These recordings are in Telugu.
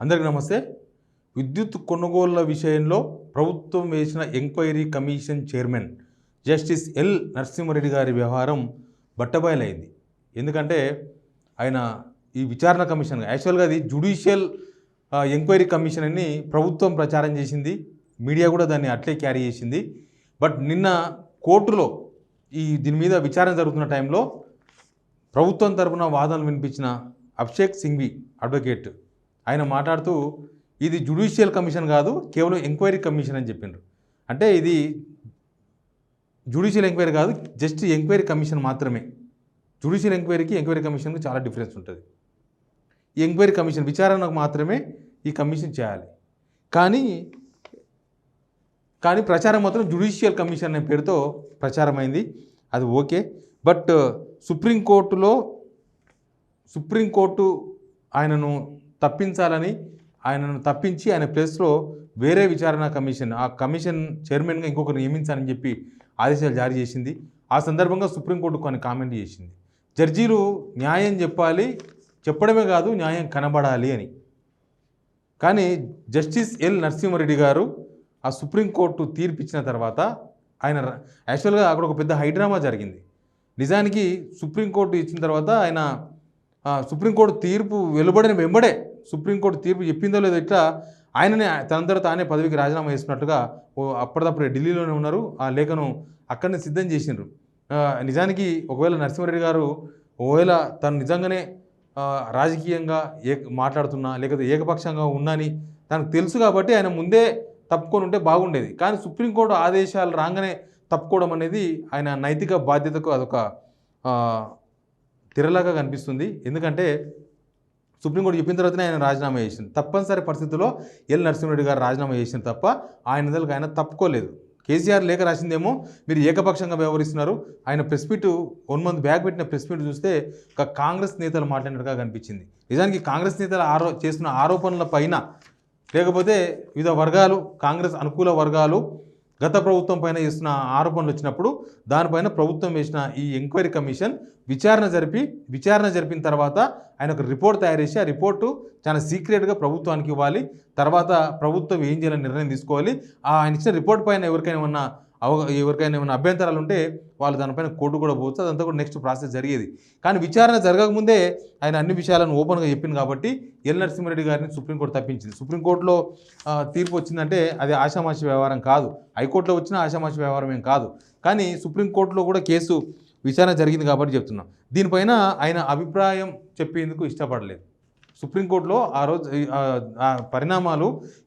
అందరికీ నమస్తే. విద్యుత్ కొనుగోళ్ల విషయంలో ప్రభుత్వం వేసిన enquiry commission chairman justice L Narasimha Reddy గారి వ్యవహారం బట్టబయలైంది. ఎందుకంటే ఆయన ఈ విచారణ కమిషన్ యాక్చువల్గా అది జ్యుడిషియల్ ఎంక్వైరీ కమిషన్ అని ప్రభుత్వం ప్రచారం చేసింది, మీడియా కూడా దాన్ని అట్లే క్యారీ చేసింది. బట్ నిన్న కోర్టులో దీని మీద విచారణ జరుగుతున్న టైంలో ప్రభుత్వం తరపున వాదనలు వినిపించిన అభిషేక్ సింఘ్వి అడ్వకేట్ ఆయన మాట్లాడుతూ ఇది జ్యుడిషియల్ కమిషన్ కాదు, కేవలం ఎంక్వైరీ కమిషన్ అని చెప్పిండ్రు. అంటే ఇది జ్యుడిషియల్ ఎంక్వైరీ కాదు, జస్ట్ ఎంక్వైరీ కమిషన్ మాత్రమే. జ్యుడిషియల్ ఎంక్వైరీకి ఎంక్వైరీ కమిషన్కి చాలా డిఫరెన్స్ ఉంటుంది. ఈ ఎంక్వైరీ కమిషన్ విచారణకు మాత్రమే ఈ కమిషన్ చేయాలి. కానీ ప్రచారం మాత్రం జ్యుడిషియల్ కమిషన్ అనే పేరుతో ప్రచారమైంది. అది ఓకే. బట్ సుప్రీంకోర్టు ఆయనను తప్పించాలని, ఆయనను తప్పించి ఆయన ప్లేస్లో వేరే విచారణ కమిషన్, ఆ కమిషన్ చైర్మన్గా ఇంకొకరు నియమించాలని చెప్పి ఆదేశాలు జారీ చేసింది. ఆ సందర్భంగా సుప్రీంకోర్టు కొన్ని కామెంట్ చేసింది. జడ్జీలు న్యాయం చెప్పాలి, చెప్పడమే కాదు న్యాయం కనబడాలి అని. కానీ జస్టిస్ ఎల్ నరసింహారెడ్డి గారు ఆ సుప్రీంకోర్టు తీర్పు ఇచ్చిన తర్వాత ఆయన యాక్చువల్గా అక్కడ ఒక పెద్ద హైడ్రామా జరిగింది. నిజానికి సుప్రీంకోర్టు ఇచ్చిన తర్వాత ఆయన సుప్రీంకోర్టు తీర్పు వెలువడిన వెంబడే సుప్రీంకోర్టు తీర్పు చెప్పిందో లేదో ఇట్లా ఆయననే తనంతట తానే పదవికి రాజీనామా చేస్తున్నట్టుగా అప్పటిదప్పుడే ఢిల్లీలోనే ఉన్నారు. ఆ లేఖను అక్కడనే సిద్ధం చేసిండ్రు. నిజానికి ఒకవేళ నరసింహారెడ్డి గారు ఒకవేళ తను నిజంగానే రాజకీయంగా మాట్లాడుతున్నా లేకపోతే ఏకపక్షంగా ఉన్నాని తనకు తెలుసు కాబట్టి ఆయన ముందే తప్పుకొని ఉంటే బాగుండేది. కానీ సుప్రీంకోర్టు ఆదేశాలు రాగానే తప్పుకోవడం అనేది ఆయన నైతిక బాధ్యతకు అదొక తెరలాగా కనిపిస్తుంది. ఎందుకంటే సుప్రీంకోర్టు చెప్పిన తర్వాతనే ఆయన రాజీనామా చేసింది. తప్పనిసరి పరిస్థితుల్లో ఎల్ నరసింహారెడ్డి గారు రాజీనామా చేసిన తప్ప ఆయన తప్పుకోలేదు. కేసీఆర్ లేఖ రాసిందేమో మీరు ఏకపక్షంగా వ్యవహరిస్తున్నారు. ఆయన ప్రెస్ మీట్ 1 మంత్ బ్యాక్ పెట్టిన ప్రెస్ మీట్ చూస్తే ఒక కాంగ్రెస్ నేతలు మాట్లాడినట్టుగా కనిపించింది. నిజానికి కాంగ్రెస్ నేతలు చేస్తున్న ఆరోపణల పైన లేకపోతే వివిధ వర్గాలు, కాంగ్రెస్ అనుకూల వర్గాలు గత ప్రభుత్వం పైన చేస్తున్న ఆరోపణలు వచ్చినప్పుడు దానిపైన ప్రభుత్వం వేసిన ఈ ఎంక్వైరీ కమిషన్ విచారణ జరిపిన తర్వాత ఆయన ఒక రిపోర్ట్ తయారు చేసి ఆ రిపోర్టు చాలా సీక్రెట్గా ప్రభుత్వానికి ఇవ్వాలి. తర్వాత ప్రభుత్వం ఏం చేయాలని నిర్ణయం తీసుకోవాలి. ఆయన ఇచ్చిన రిపోర్ట్ పైన ఎవరికైనా ఏమైనా అభ్యంతరాలు ఉంటే వాళ్ళు దానిపైన కోర్టు కూడా పోవచ్చు. అదంతా కూడా నెక్స్ట్ ప్రాసెస్ జరిగేది. కానీ విచారణ జరగకముందే ఆయన అన్ని విషయాలను ఓపెన్గా చెప్పింది కాబట్టి ఎల్ నరసింహారెడ్డి గారిని సుప్రీంకోర్టు తప్పించింది. సుప్రీంకోర్టులో తీర్పు వచ్చిందంటే అది ఆషామాషి వ్యవహారం కాదు. హైకోర్టులో వచ్చిన ఆషామాషి వ్యవహారం ఏం కాదు. కానీ సుప్రీంకోర్టులో కూడా కేసు విచారణ జరిగింది కాబట్టి చెప్తున్నాం. దీనిపైన ఆయన అభిప్రాయం చెప్పేందుకు ఇష్టపడలేదు. సుప్రీంకోర్టులో ఆ రోజు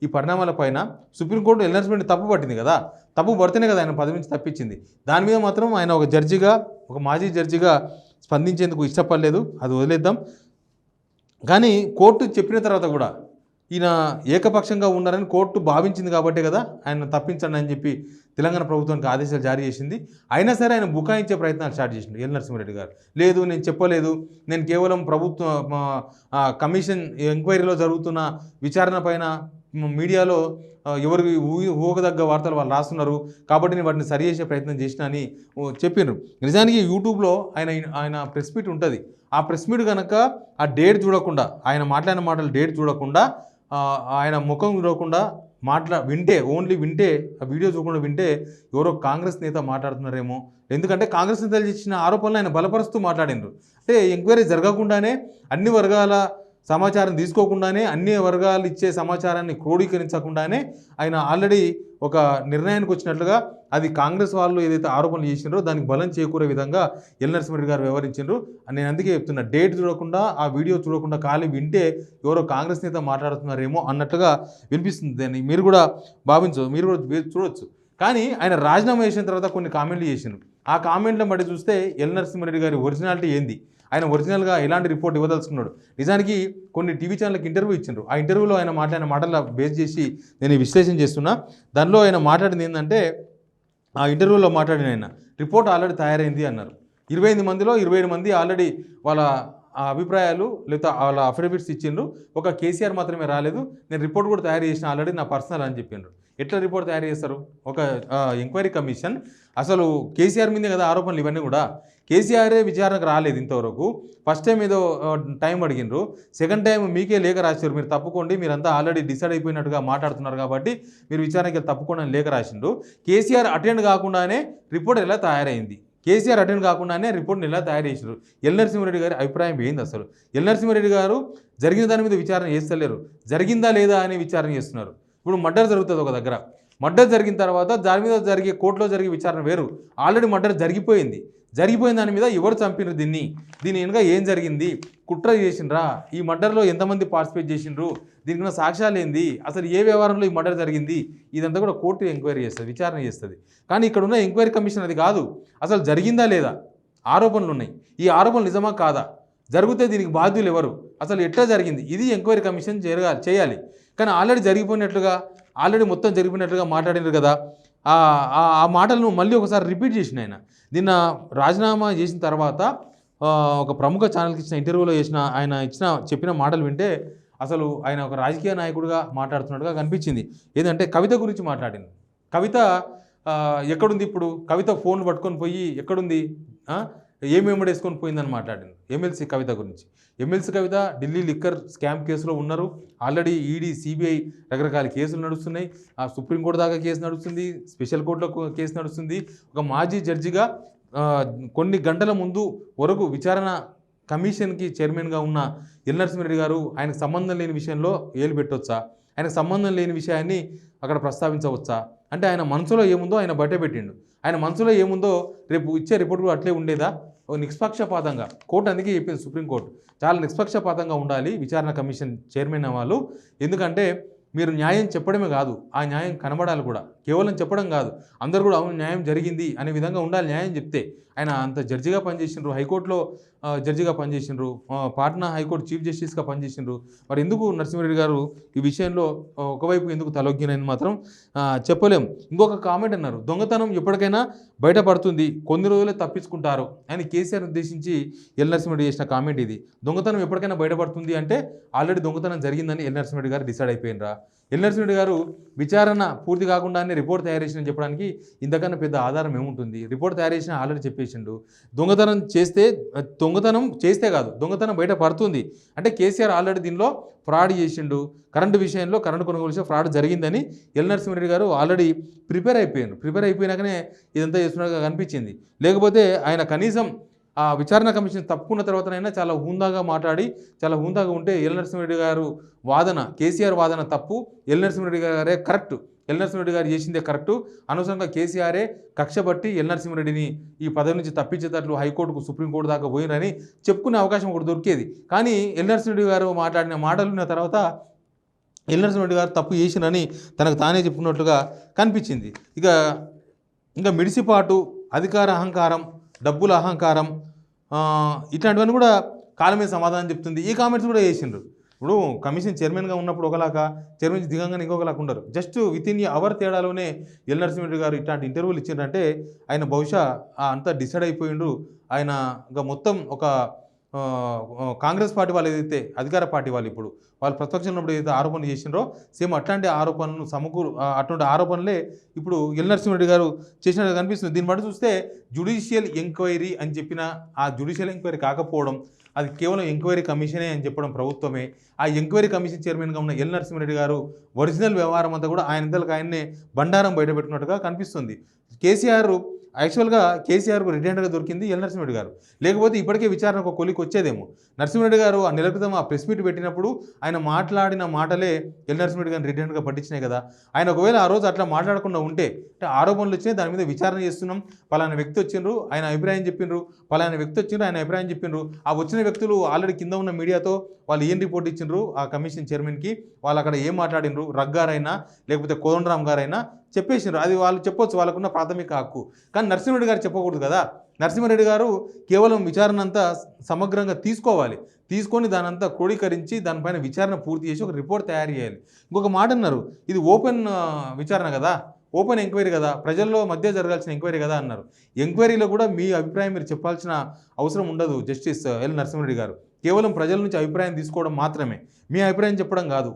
ఈ పరిణామాల పైన సుప్రీంకోర్టు ఎల్ నరసింహారెడ్డి తప్పు పట్టింది కదా, తప్పు పడితేనే కదా ఆయన పదవి నుంచి తప్పించింది. దాని మీద మాత్రం ఆయన ఒక మాజీ జడ్జిగా స్పందించేందుకు ఇష్టపడలేదు. అది వదిలేద్దాం. కానీ కోర్టు చెప్పిన తర్వాత కూడా ఈయన ఏకపక్షంగా ఉన్నారని కోర్టు భావించింది కాబట్టే కదా ఆయన తప్పించండి అని చెప్పి తెలంగాణ ప్రభుత్వానికి ఆదేశాలు జారీ చేసింది. అయినా సరే ఆయన బుకాయించే ప్రయత్నాలు స్టార్ట్ చేసిండు ఎల్ నరసింహారెడ్డి గారు. లేదు, నేను చెప్పలేదు, నేను కేవలం కమిషన్ ఎంక్వైరీలో జరుగుతున్న విచారణ పైన మీడియాలో ఎవరికి ఊహదగ్గ వార్తలు వాళ్ళు కాబట్టి నేను వాటిని సరి చేసే ప్రయత్నం చేసిన అని చెప్పిండ్రు. నిజానికి యూట్యూబ్లో ఆయన ప్రెస్ మీట్ ఉంటుంది. ఆ ప్రెస్ మీట్ కనుక ఆ డేట్ చూడకుండా, ఆయన మాట్లాడిన మాటలు డేట్ చూడకుండా, ఆయన ముఖం చూడకుండా ఓన్లీ వింటే ఆ వీడియో చూడకుండా వింటే ఎవరో కాంగ్రెస్ నేత మాట్లాడుతున్నారేమో. ఎందుకంటే కాంగ్రెస్ నేతలు ఇచ్చిన ఆరోపణలు ఆయన బలపరుస్తూ మాట్లాడినారు. అంటే ఎంక్వైరీ జరగకుండానే, అన్ని వర్గాల సమాచారం తీసుకోకుండానే, అన్ని వర్గాలు ఇచ్చే సమాచారాన్ని క్రోడీకరించకుండానే ఆయన ఆల్రెడీ ఒక నిర్ణయానికి వచ్చినట్లుగా అది కాంగ్రెస్ వాళ్ళు ఏదైతే ఆరోపణలు చేసినారో దానికి బలం చేకూరే విధంగా ఎల్ నరసింహారెడ్డి గారు వ్యవహరించారు. నేను అందుకే చెప్తున్నా, డేట్ చూడకుండా ఆ వీడియో చూడకుండా ఖాళీ వింటే ఎవరో కాంగ్రెస్ నేత మాట్లాడుతున్నారేమో అన్నట్లుగా వినిపిస్తుంది. దాన్ని మీరు కూడా మీరు కూడా చూడొచ్చు. కానీ ఆయన రాజీనామా చేసిన తర్వాత కొన్ని కామెంట్లు చేసినారు. ఆ కామెంట్లను బట్టి చూస్తే ఎల్ నరసింహారెడ్డి గారి ఒరిజినాలిటీ ఏంది, ఆయన ఒరిజినల్గా ఎలాంటి రిపోర్ట్ ఇవ్వదలుచుకున్నాడు. నిజానికి కొన్ని టీవీ ఛానల్కి ఇంటర్వ్యూ ఇచ్చిండ్రు. ఆ ఇంటర్వ్యూలో ఆయన మాట్లాడిన మాటల బేస్ చేసి నేను విశ్లేషణ చేస్తున్నా. దానిలో ఆయన మాట్లాడింది ఏంటంటే, ఆ ఇంటర్వ్యూలో మాట్లాడిన ఆయన రిపోర్ట్ ఆల్రెడీ తయారైంది అన్నారు. 25 మందిలో 27 మంది ఆల్రెడీ వాళ్ళ అభిప్రాయాలు లేదా వాళ్ళ అఫిడవిట్స్ ఇచ్చిండ్రు. ఒక కేసీఆర్ మాత్రమే రాలేదు. నేను రిపోర్ట్ కూడా తయారు చేసిన ఆల్రెడీ నా పర్సనల్ అని చెప్పిండ్రు. ఎట్లా రిపోర్ట్ తయారు చేస్తారు? ఒక ఎంక్వైరీ కమిషన్ అసలు కేసీఆర్ మీదే కదా ఆరోపణలు ఇవన్నీ కూడా. కేసీఆరే విచారణకు రాలేదు ఇంతవరకు. ఫస్ట్ టైం ఏదో టైం అడిగినరు, సెకండ్ టైం మీకే లేఖ రాశారు, మీరు తప్పుకోండి, మీరంతా ఆల్రెడీ డిసైడ్ అయిపోయినట్టుగా మాట్లాడుతున్నారు కాబట్టి మీరు విచారణకి తప్పుకోండి అని లేఖ రాసిండు. కేసీఆర్ అటెండ్ కాకుండానే రిపోర్ట్ ఎలా తయారైంది, కేసీఆర్ అటెండ్ కాకుండానే రిపోర్ట్ని ఎలా తయారు చేశారు. ఎల్ నరసింహారెడ్డి గారి అభిప్రాయం ఏంది అసలు? ఎల్ నరసింహారెడ్డి గారు జరిగిన దాని మీద విచారణ చేస్తలేరు, జరిగిందా లేదా అని విచారణ చేస్తున్నారు. ఇప్పుడు మర్డర్ జరుగుతుంది ఒక దగ్గర, మర్డర్ జరిగిన తర్వాత దాని మీద జరిగే కోర్టులో జరిగే విచారణ వేరు. ఆల్రెడీ మర్డర్ జరిగిపోయిన దాని మీద ఎవరు చంపినారు, దీని వెనుక ఏం జరిగింది, కుట్ర చేసిండ్రా, ఈ మర్డర్లో ఎంతమంది పార్టిసిపేట్ చేసిండ్రు, దీనికి సాక్ష్యాలు ఏంది, అసలు ఏ వ్యవహారంలో ఈ మర్డర్ జరిగింది, ఇదంతా కూడా కోర్టు ఎంక్వైరీ చేస్తుంది, విచారణ చేస్తుంది. కానీ ఇక్కడ ఉన్న ఎంక్వైరీ కమిషన్ అది కాదు. అసలు జరిగిందా లేదా, ఆరోపణలు ఉన్నాయి, ఈ ఆరోపణలు నిజమా కాదా, జరిగితే దీనికి బాధ్యులు ఎవరు, అసలు ఎట్లా జరిగింది, ఇది ఎంక్వైరీ కమిషన్ చేయాలి. కానీ ఆల్రెడీ మొత్తం జరిగిపోయినట్లుగా మాట్లాడినారు కదా. ఆ మాటలను మళ్ళీ ఒకసారి రిపీట్ చేసిన ఆయన. నిన్న రాజీనామా చేసిన తర్వాత ఒక ప్రముఖ ఛానల్కి ఇచ్చిన ఇంటర్వ్యూలో ఆయన చెప్పిన మాటలు వింటే అసలు ఆయన ఒక రాజకీయ నాయకుడిగా మాట్లాడుతున్నట్టుగా కనిపించింది. ఏంటంటే కవిత గురించి మాట్లాడింది. కవిత ఎక్కడుంది ఇప్పుడు, కవిత ఫోన్ పట్టుకొని పోయి ఎక్కడుంది, ఏమేమి వేసుకొని పోయిందని మాట్లాడింది ఎమ్మెల్సీ కవిత గురించి. ఎమ్మెల్సీ కవిత ఢిల్లీ లిక్కర్ స్కామ్ కేసులో ఉన్నారు. ఆల్రెడీ ఈడీ, సిబిఐ రకరకాల కేసులు నడుస్తున్నాయి. సుప్రీంకోర్టు దాకా కేసు నడుస్తుంది, స్పెషల్ కోర్టులో కేసు నడుస్తుంది. ఒక మాజీ జడ్జిగా కొన్ని గంటల ముందు వరకు విచారణ కమిషన్కి చైర్మన్గా ఉన్న ఎల్ నరసింహారెడ్డి గారు ఆయనకు సంబంధం లేని విషయంలో ఏలు పెట్టవచ్చా, ఆయనకు సంబంధం లేని విషయాన్ని అక్కడ ప్రస్తావించవచ్చా? అంటే ఆయన మనసులో ఏముందో ఆయన బయట పెట్టిండు. ఆయన మనసులో ఏముందో రేపు ఇచ్చే రిపోర్ట్ కూడా అట్లే ఉండేదా? నిష్పక్షపాతంగా కోర్టు అందుకే చెప్పింది, సుప్రీంకోర్టు చాలా నిష్పక్షపాతంగా ఉండాలి విచారణ కమిషన్ చైర్మన్ వాళ్ళు. ఎందుకంటే మీరు న్యాయం చెప్పడమే కాదు, ఆ న్యాయం కనబడాలి కూడా. కేవలం చెప్పడం కాదు, అందరూ కూడా అవును న్యాయం జరిగింది అనే విధంగా ఉండాలి. న్యాయం చెప్తే ఆయన అంత జడ్జిగా పనిచేసిండ్రు, హైకోర్టులో జడ్జిగా పనిచేసిండ్రు, పాట్నా హైకోర్టు చీఫ్ జస్టిస్గా పనిచేసిండ్రు. మరి ఎందుకు నరసింహారెడ్డి గారు ఈ విషయంలో ఒకవైపు ఎందుకు తలొగ్గినని మాత్రం చెప్పలేం. ఇంకొక కామెంట్ అన్నారు, దొంగతనం ఎప్పటికైనా బయటపడుతుంది, కొన్ని రోజులే తప్పించుకుంటారు అని కేసీఆర్ ఉద్దేశించి ఎల్ నరసింహారెడ్డి చేసిన కామెంట్ ఇది. దొంగతనం ఎప్పటికైనా బయటపడుతుంది అంటే ఆల్రెడీ దొంగతనం జరిగిందని ఎల్ నరసింహారెడ్డి గారు డిసైడ్ అయిపోయినరా? ఎల్ నరసింహారెడ్డి గారు విచారణ పూర్తి కాకుండానే రిపోర్ట్ తయారు చేసిన చెప్పడానికి ఇంతకన్నా పెద్ద ఆధారం ఏముంటుంది? రిపోర్ట్ తయారు చేసిన ఆల్రెడీ చెప్పేసిండు. దొంగతనం చేస్తే కాదు, దొంగతనం బయట పడుతుంది అంటే కేసీఆర్ ఆల్రెడీ దీనిలో ఫ్రాడ్ చేసిండు. కరెంటు విషయంలో, కరెంటు కొనుగోలు విషయంలో ఫ్రాడ్ జరిగిందని ఎల్ నరసింహారెడ్డి గారు ఆల్రెడీ ప్రిపేర్ అయిపోయినాకనే ఇదంతా చేస్తున్నట్టుగా కనిపించింది. లేకపోతే ఆయన కనీసం ఆ విచారణ కమిషన్ తప్పుకున్న తర్వాతనైనా చాలా హుందాగా మాట్లాడి, చాలా హుందాగా ఉంటే ఎల్ నరసింహారెడ్డి గారు వాదన, కేసీఆర్ వాదన తప్పు, ఎల్ నరసింహారెడ్డి గారే కరెక్ట్, ఎల్ నరసింహారెడ్డి గారు చేసిందే కరెక్టు, అనవసరంగా కేసీఆరే కక్ష బట్టి ఎల్ నరసింహారెడ్డిని ఈ పదవి నుంచి తప్పించేటట్లు హైకోర్టుకు, సుప్రీంకోర్టు దాకా పోయినని చెప్పుకునే అవకాశం ఒకటి దొరికేది. కానీ ఎల్ నరసింహారెడ్డి గారు మాట్లాడిన మాటలున్న తర్వాత ఎల్ నరసింహారెడ్డి గారు తప్పు చేసినని తనకు తానే చెప్పుకున్నట్లుగా కనిపించింది. ఇంకా మిడిసిపాటు, అధికార అహంకారం, డబ్బుల అహంకారం, ఇట్లాంటివన్నీ కూడా కాలమే సమాధానం చెప్తుంది. ఈ కామెంట్స్ కూడా చేసిండ్రు. ఇప్పుడు కమిషన్ చైర్మన్గా ఉన్నప్పుడు ఒకలాగా, చైర్మన్ దిగంగానే ఇంకొకలాగా ఉండరు. జస్ట్ విత్ ఇన్ అవర్ తేడాలోనే ఎల్ నరసింహారెడ్డి గారు ఇట్లాంటి ఇంటర్వ్యూలు ఇచ్చిండ్రంటే ఆయన బహుశా అంతా డిసైడ్ అయిపోయిండు. ఆయన ఇంకా మొత్తం ఒక కాంగ్రెస్ పార్టీ వాళ్ళు ఏదైతే అధికార పార్టీ వాళ్ళు వాళ్ళు ప్రతిపక్షంలో ఉన్నప్పుడు ఏదైతే ఆరోపణలు చేసినారో సేమ్ అట్లాంటి ఆరోపణలు అటువంటి ఆరోపణలే ఇప్పుడు ఎల్ నరసింహారెడ్డి గారు చేసినట్టు కనిపిస్తుంది. దీన్ని బట్టి చూస్తే జ్యుడిషియల్ ఎంక్వైరీ అని చెప్పిన ఆ జ్యుడిషియల్ ఎంక్వైరీ కాకపోవడం, అది కేవలం ఎంక్వైరీ కమిషనే అని చెప్పడం ప్రభుత్వమే. ఆ ఎంక్వైరీ కమిషన్ చైర్మన్గా ఉన్న ఎల్ నరసింహారెడ్డి గారు ఒరిజినల్ వ్యవహారం అంతా కూడా ఆయననే బండారం బయటపెట్టినట్టుగా కనిపిస్తుంది. కేసీఆర్కు రిటైర్డ్గా దొరికింది ఎల్ నరసింహారెడ్డి గారు. లేకపోతే ఇప్పటికే విచారణ ఒక కొలికి వచ్చేదేమో. నరసింహారెడ్డి గారు ఆ నెల క్రితం ఆ ప్రెస్ మీట్ పెట్టినప్పుడు ఆయన మాట్లాడిన మాటలే ఎల్ నరసింహారెడ్డి గారిని రిటైర్డ్గా పట్టించినాయి కదా. ఆయన ఒకవేళ ఆ రోజు అట్లా మాట్లాడకుండా ఉంటే, అంటే ఆరోపణలు వచ్చినాయి, దాని మీద విచారణ చేస్తున్నాం, పలానా వ్యక్తి వచ్చిండ్రు, ఆయన అభిప్రాయం చెప్పిండ్రు, పలానా వ్యక్తి వచ్చిండ్రు, ఆయన అభిప్రాయం చెప్పిండ్రు, ఆ వచ్చిన వ్యక్తులు ఆల్రెడీ కింద ఉన్న మీడియాతో వాళ్ళు ఏం రిపోర్ట్ ఇచ్చిండ్రు ఆ కమిషన్ చైర్మన్కి, వాళ్ళు అక్కడ ఏం మాట్లాడినరు, రగ్గారైనా లేకపోతే కోదండరామ్ గారైనా చెప్పేసినారు. అది వాళ్ళు చెప్పొచ్చు, వాళ్ళకున్న ప్రాథమిక హక్కు. కానీ నరసింహారెడ్డి గారు చెప్పకూడదు కదా. నరసింహారెడ్డి గారు కేవలం విచారణ అంతా సమగ్రంగా తీసుకొని దానంతా క్రోడీకరించి దానిపైన విచారణ పూర్తి చేసి ఒక రిపోర్ట్ తయారు చేయాలి. ఇంకొక మాట అన్నారు, ఇది ఓపెన్ విచారణ కదా, ఓపెన్ ఎంక్వైరీ కదా, ప్రజల్లో మధ్య జరగాల్సిన ఎంక్వైరీ కదా అన్నారు. ఎంక్వైరీలో కూడా మీ అభిప్రాయం మీరు చెప్పాల్సిన అవసరం ఉండదు జస్టిస్ ఎల్ నరసింహారెడ్డి గారు. కేవలం ప్రజల నుంచి అభిప్రాయం తీసుకోవడం మాత్రమే, మీ అభిప్రాయం చెప్పడం కాదు.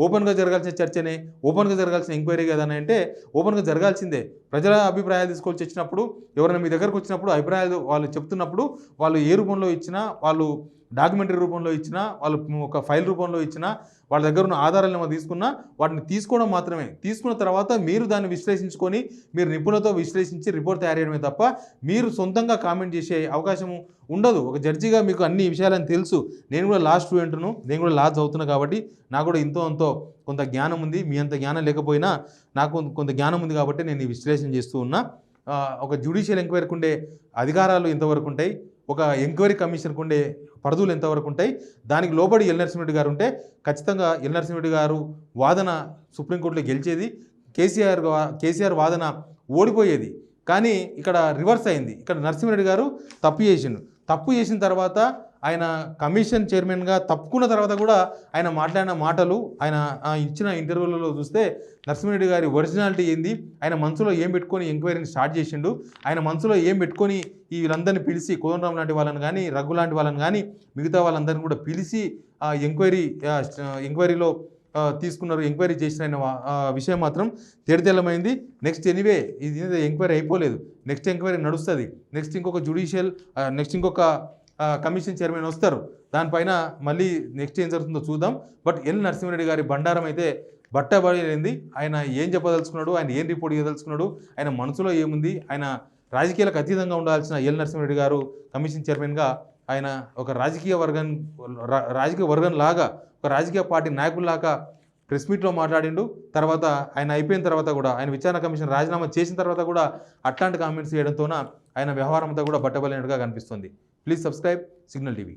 ఓపెన్గా జరగాల్సిన చర్చనే, ఓపెన్గా జరగాల్సిన ఎంక్వైరీ కదా అని అంటే ఓపెన్గా జరగాల్సిందే. ప్రజల అభిప్రాయాలు తీసుకొచ్చి వచ్చినప్పుడు, ఎవరైనా మీ దగ్గరకు వచ్చినప్పుడు అభిప్రాయాలు వాళ్ళు చెప్తున్నప్పుడు, వాళ్ళు ఏ రూపంలో ఇచ్చినా, వాళ్ళు డాక్యుమెంటరీ రూపంలో ఇచ్చినా, వాళ్ళు ఒక ఫైల్ రూపంలో ఇచ్చినా, వాళ్ళ దగ్గర ఉన్న ఆధారాలు ఏమో తీసుకున్నా వాటిని తీసుకోవడం మాత్రమే. తీసుకున్న తర్వాత మీరు దాన్ని విశ్లేషించుకొని, మీరు నిపుణులతో విశ్లేషించి రిపోర్ట్ తయారు చేయడమే తప్ప మీరు సొంతంగా కామెంట్ చేసే అవకాశం ఉండదు. ఒక జడ్జిగా మీకు అన్ని విషయాలని తెలుసు. నేను కూడా లా స్టూడెంట్ను, నేను కూడా లా చదువుతున్నా కాబట్టి నాకు కూడా అంతో కొంత జ్ఞానం ఉంది. మీ అంత జ్ఞానం లేకపోయినా నాకు కొంత జ్ఞానం ఉంది కాబట్టి నేను ఈ విశ్లేషణ చేస్తూ ఉన్నా. ఒక జ్యుడిషియల్ ఎంక్వైరీకి ఉండే అధికారాలు ఎంతవరకు ఉంటాయి, ఒక ఎంక్వైరీ కమిషన్కి ఉండే పరిధులు ఎంతవరకు ఉంటాయి, దానికి లోబడి ఎల్ నరసింహారెడ్డి గారు ఉంటే ఖచ్చితంగా ఎల్ నరసింహారెడ్డి గారు వాదన సుప్రీంకోర్టులో గెలిచేది, కేసీఆర్ వాదన ఓడిపోయేది. కానీ ఇక్కడ రివర్స్ అయింది. ఇక్కడ నరసింహారెడ్డి గారు తప్పు చేసిన తర్వాత ఆయన కమిషన్ చైర్మన్గా తప్పుకున్న తర్వాత కూడా ఆయన మాట్లాడిన మాటలు, ఆయన ఇచ్చిన ఇంటర్వ్యూలలో చూస్తే నరసింహారెడ్డి గారి ఒరిజినాలిటీ ఏంది, ఆయన మనసులో ఏం పెట్టుకొని ఎంక్వైరీని స్టార్ట్ చేసిండు, ఆయన మనసులో ఏం పెట్టుకొని ఈ వీళ్ళందరినీ పిలిచి కోదండరాం లాంటి వాళ్ళని కానీ, రఘు లాంటి వాళ్ళని కానీ, మిగతా వాళ్ళందరినీ కూడా పిలిచి ఎంక్వైరీలో తీసుకున్నారు, ఎంక్వైరీ చేసిన విషయం మాత్రం తేడితెల్లమైంది. నెక్స్ట్ ఎనీవే ఇది ఎంక్వైరీ అయిపోలేదు, నెక్స్ట్ ఎంక్వైరీ నడుస్తుంది. నెక్స్ట్ ఇంకొక కమిషన్ చైర్మన్ వస్తారు, దానిపైన మళ్ళీ నెక్స్ట్ ఏం జరుగుతుందో చూద్దాం. బట్ ఎల్ నరసింహారెడ్డి గారి బండారం అయితే బట్టబయలైంది. ఆయన ఏం చెప్పదలుచుకున్నాడు, ఆయన ఏం రిపోర్ట్ చేయదలుచుకున్నాడు, ఆయన మనసులో ఏముంది, ఆయన రాజకీయాలకు అతీతంగా ఉండాల్సిన ఎల్ నరసింహారెడ్డి గారు కమిషన్ చైర్మన్గా ఆయన ఒక రాజకీయ వర్గం లాగా, ఒక రాజకీయ పార్టీ నాయకుల్లాగా ప్రెస్ మీట్లో మాట్లాడిండు. తర్వాత ఆయన అయిపోయిన తర్వాత కూడా, ఆయన విచారణ కమిషన్ రాజీనామా చేసిన తర్వాత కూడా అట్లాంటి కామెంట్స్ చేయడంతోన ఆయన వ్యవహారం అంతా కూడా బట్టబయలైనట్టుగా కనిపిస్తుంది. Please subscribe signal TV.